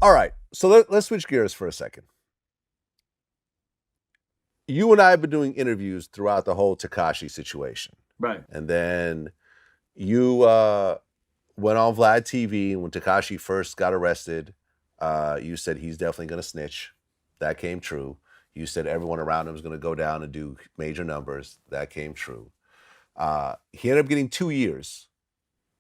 All right, so let's switch gears for a second. You and I have been doing interviews throughout the whole Tekashi situation. Right. And then you went on Vlad TV, and when Tekashi first got arrested, you said he's definitely going to snitch. That came true. You said everyone around him was going to go down and do major numbers. That came true. He ended up getting 2 years,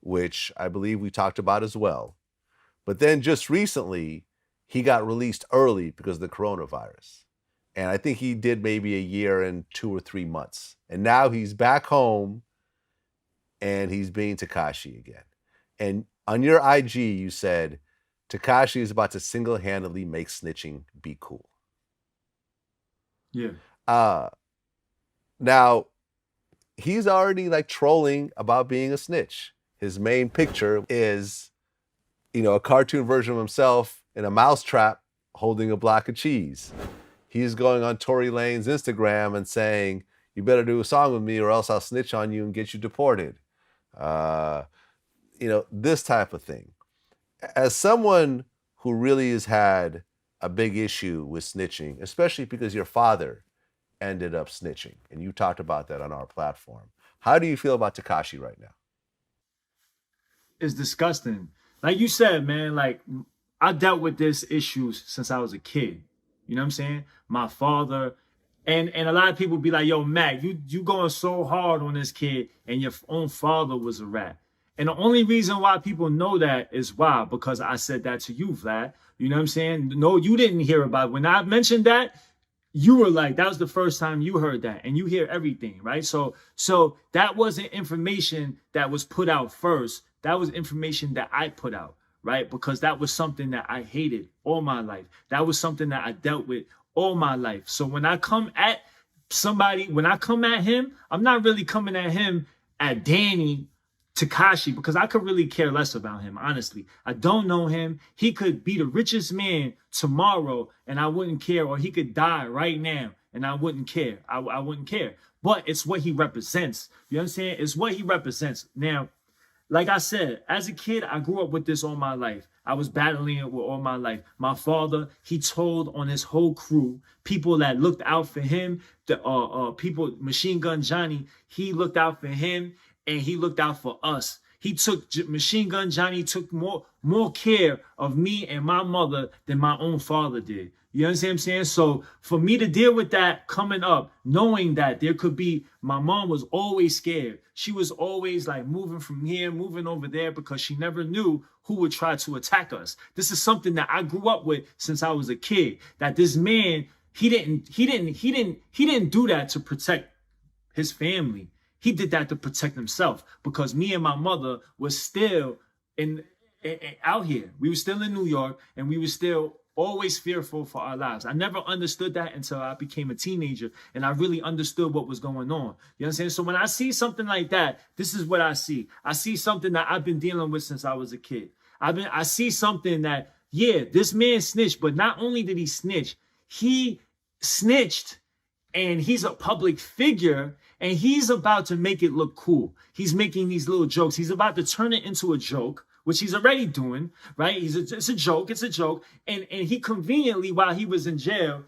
which I believe we talked about as well. But then just recently, he got released early because of the coronavirus. And I think he did maybe a year and 2 or 3 months. And now he's back home and he's being Tekashi again. And on your IG, you said Tekashi is about to single-handedly make snitching be cool. Yeah. Now, he's already like trolling about being a snitch. His main picture is, a cartoon version of himself in a mousetrap holding a block of cheese. He's going on Tory Lane's Instagram and saying, "You better do a song with me or else I'll snitch on you and get you deported." This type of thing. As someone who really has had a big issue with snitching, especially because your father ended up snitching, and you talked about that on our platform. How do you feel about Tekashi right now? It's disgusting. Like you said, man, like I dealt with this issues since I was a kid. You know what I'm saying? My father and a lot of people be like, "Yo, Mac, you going so hard on this kid, and your own father was a rat." And the only reason why people know that is why, because I said that to you, Vlad. You know what I'm saying? No, you didn't hear about it. When I mentioned that, you were like, that was the first time you heard that, and you hear everything, right? So that wasn't information that was put out first. That was information that I put out, right? Because that was something that I hated all my life. That was something that I dealt with all my life. So when I come at somebody, when I come at him, I'm not really coming at him at Danny Tekashi, because I could really care less about him, honestly. I don't know him. He could be the richest man tomorrow and I wouldn't care, or he could die right now and I wouldn't care. I wouldn't care. But it's what he represents. You know what I'm saying? It's what he represents. Now, like I said, as a kid, I grew up with this all my life. I was battling it with all my life. My father, he told on his whole crew, people that looked out for him, the people, Machine Gun Johnny, he looked out for him and he looked out for us. He took Machine Gun Johnny took more care of me and my mother than my own father did. You understand what I'm saying? So for me to deal with that coming up, knowing that there could be, my mom was always scared. She was always like moving from here, moving over there, because she never knew who would try to attack us. This is something that I grew up with since I was a kid. That this man, he didn't do that to protect his family. He did that to protect himself, because me and my mother was still out here. We were still in New York, and we were still always fearful for our lives. I never understood that until I became a teenager and I really understood what was going on. You know what I'm saying? So when I see something like that, this is what I see. I see something that I've been dealing with since I was a kid. I see something that, yeah, this man snitched, but not only did he snitched and he's a public figure and he's about to make it look cool. He's making these little jokes. He's about to turn it into a joke, which he's already doing, right? It's a joke. And he conveniently, while he was in jail,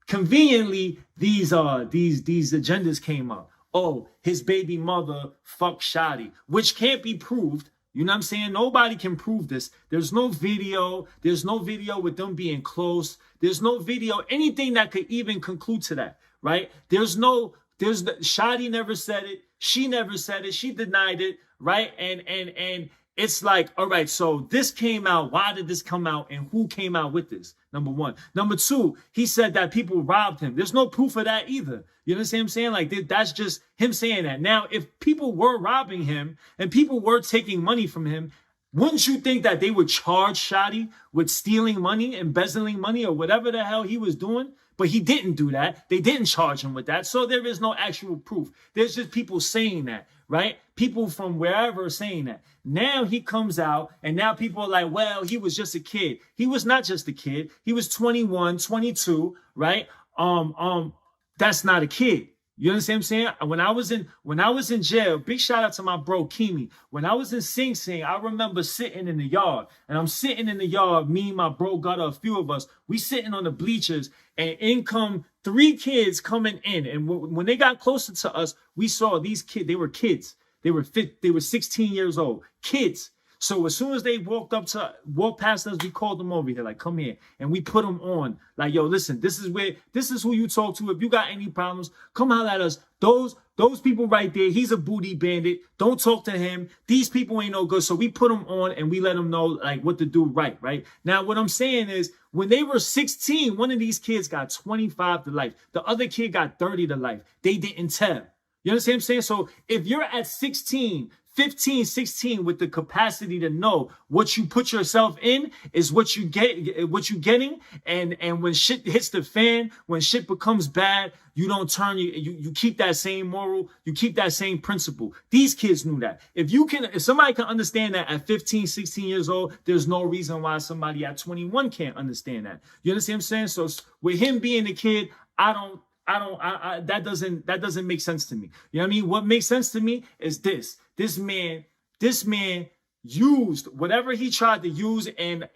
conveniently, these agendas came up. Oh, his baby mother fucked Shotty, which can't be proved. You know what I'm saying? Nobody can prove this. There's no video. There's no video with them being close. There's no video, anything that could even conclude to that, right? Shotty never said it. She never said it. She denied it, right? And it's like, all right, so this came out. Why did this come out? And who came out with this? Number one. Number two, he said that people robbed him. There's no proof of that either. You understand what I'm saying? Like, that's just him saying that. Now, if people were robbing him and people were taking money from him, wouldn't you think that they would charge Shotty with stealing money, embezzling money, or whatever the hell he was doing? But he didn't do that. They didn't charge him with that. So there is no actual proof. There's just people saying that, right? People from wherever saying that. Now he comes out and now people are like, well, he was just a kid. He was not just a kid. He was 21, 22, right? That's not a kid. You understand what I'm saying? When I was in jail, big shout out to my bro Kimi. When I was in Sing Sing, I remember sitting in the yard. And I'm sitting in the yard, me and my bro got a few of us. We sitting on the bleachers, and in come 3 kids coming in. And when they got closer to us, we saw these kids. They were kids. They were 16 years old. Kids. So as soon as they walked past us, we called them over here, like, come here. And we put them on. Like, yo, listen, this is who you talk to. If you got any problems, come holler at us. Those people right there, he's a booty bandit. Don't talk to him. These people ain't no good. So we put them on and we let them know, like, what to do right? Now, what I'm saying is, when they were 16, one of these kids got 25 to life. The other kid got 30 to life. They didn't tell. You understand what I'm saying? So if you're at 16, 15, 16 with the capacity to know what you put yourself in is what you get, what you're getting. And when shit hits the fan, when shit becomes bad, you don't turn, you keep that same moral, you keep that same principle. These kids knew that. If somebody can understand that at 15, 16 years old, there's no reason why somebody at 21 can't understand that. You understand what I'm saying? So with him being a kid, that doesn't make sense to me. You know what I mean? What makes sense to me is this man used whatever he tried to use, and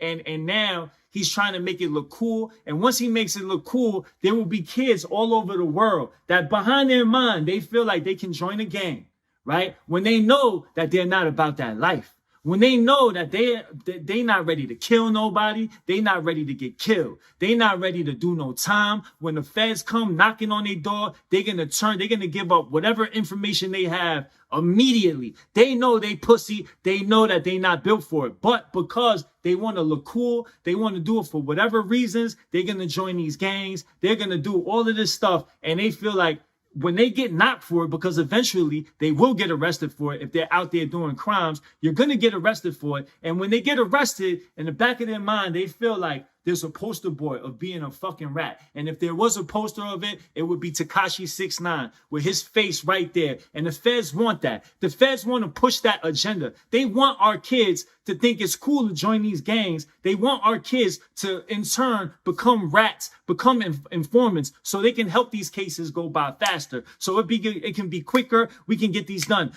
now he's trying to make it look cool. And once he makes it look cool, there will be kids all over the world that behind their mind, they feel like they can join a gang, right? When they know that they're not about that life. When they know that they not ready to kill nobody, they not ready to get killed. They not ready to do no time. When the feds come knocking on their door, they're gonna give up whatever information they have immediately. They know they pussy. They know that they not built for it. But because they want to look cool, they want to do it for whatever reasons, they're gonna join these gangs. They're gonna do all of this stuff, and they feel like when they get knocked for it, because eventually they will get arrested for it if they're out there doing crimes, you're going to get arrested for it. And when they get arrested, in the back of their mind, they feel like there's a poster boy of being a fucking rat. And if there was a poster of it, it would be Tekashi 6ix9ine with his face right there. And the feds want that. The feds want to push that agenda. They want our kids to think it's cool to join these gangs. They want our kids to, in turn, become rats, become informants, so they can help these cases go by faster. So it can be quicker. We can get these done.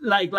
Like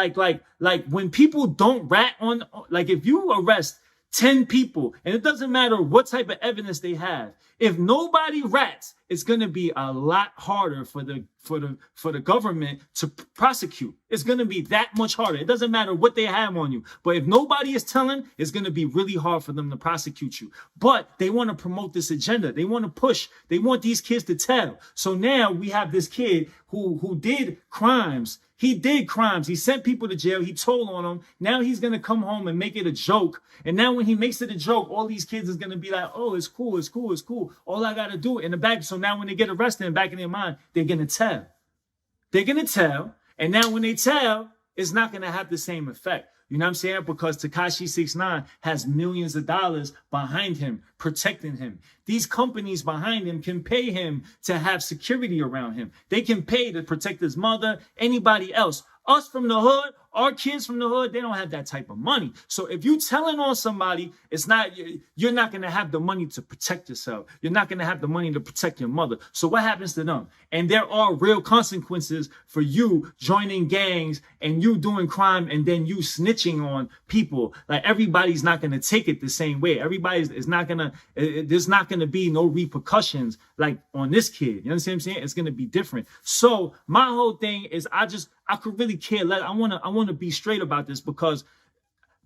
when people don't rat on, like if you arrest 10 people, and it doesn't matter what type of evidence they have, if nobody rats, it's going to be a lot harder for the government to prosecute. It's going to be that much harder. It doesn't matter what they have on you. But if nobody is telling, it's going to be really hard for them to prosecute you. But they want to promote this agenda. They want to push. They want these kids to tell. So now we have this kid who did crimes. He did crimes. He sent people to jail. He told on them. Now he's going to come home and make it a joke. And now when he makes it a joke, all these kids is going to be like, oh, it's cool. It's cool. It's cool. All I got to do in the back. So now when they get arrested in the back of their mind, they're going to tell. They're going to tell. And now when they tell, it's not going to have the same effect. You know what I'm saying? Because Tekashi 6ix9ine has millions of dollars behind him, protecting him. These companies behind him can pay him to have security around him. They can pay to protect his mother, anybody else. Us from the hood, our kids from the hood, they don't have that type of money. So if you telling on somebody, you're not going to have the money to protect yourself. You're not going to have the money to protect your mother. So what happens to them? And there are real consequences for you joining gangs and you doing crime and then you snitching on people. Like everybody's not going to take it the same way. Everybody's not going to, there's not going to be no repercussions like on this kid. You understand what I'm saying? It's going to be different. So my whole thing is I could really care less. I want to be straight about this because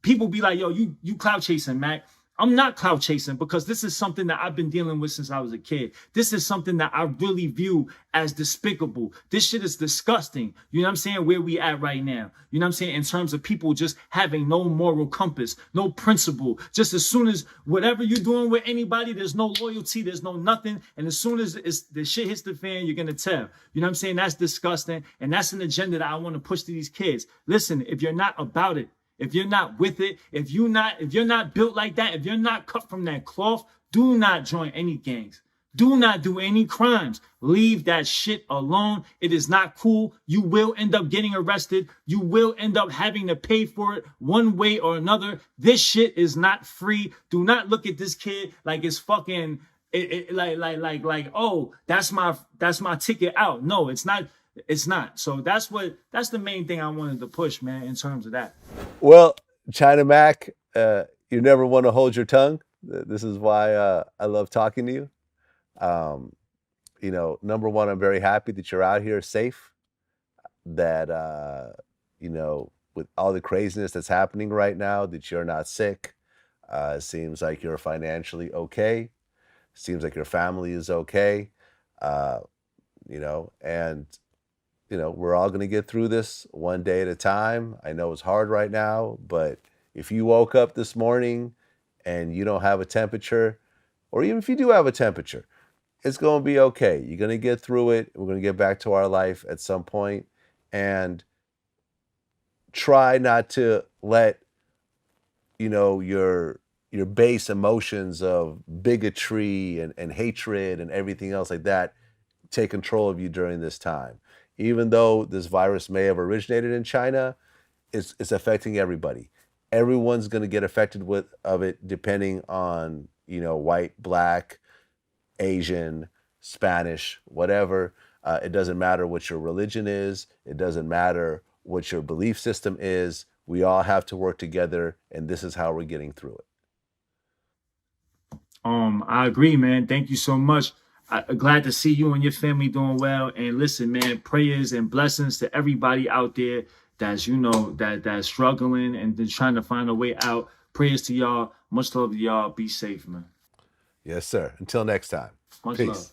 people be like, yo, you clout chasing, Mac. I'm not clout chasing because this is something that I've been dealing with since I was a kid. This is something that I really view as despicable. This shit is disgusting. You know what I'm saying? Where we at right now. You know what I'm saying? In terms of people just having no moral compass, no principle. Just as soon as whatever you're doing with anybody, there's no loyalty, there's no nothing. And as soon as the shit hits the fan, you're going to tell. You know what I'm saying? That's disgusting. And that's an agenda that I want to push to these kids. Listen, if you're not about it, if you're not with it, if you're not built like that, if you're not cut from that cloth, do not join any gangs. Do not do any crimes. Leave that shit alone. It is not cool. You will end up getting arrested. You will end up having to pay for it one way or another. This shit is not free. Do not look at this kid like it's fucking like, oh, that's my ticket out. No, it's not. It's not. So that's the main thing I wanted to push, man, in terms of that. Well, China Mac, you never want to hold your tongue. This is why I love talking to you. Um, you know, number one, I'm very happy that you're out here safe. That you know, with all the craziness that's happening right now, that you're not sick. It seems like you're financially okay. Seems like your family is okay. Uh, you know, and you know, we're all going to get through this one day at a time. I know it's hard right now, but if you woke up this morning and you don't have a temperature, or even if you do have a temperature, it's going to be okay. You're going to get through it. We're going to get back to our life at some point, and try not to let, you know, your base emotions of bigotry and hatred and everything else like that take control of you during this time. Even though this virus may have originated in China, it's affecting everybody. Everyone's going to get affected with of it, depending on, you know, white, black, Asian, Spanish, whatever. It doesn't matter what your religion is. It doesn't matter what your belief system is. We all have to work together, and this is how we're getting through it. I agree, man. Thank you so much. Glad to see you and your family doing well. And listen, man, prayers and blessings to everybody out there that's, you know, that's struggling and then trying to find a way out. Prayers to y'all. Much love to y'all. Be safe, man. Yes, sir. Until next time. Much Peace. love.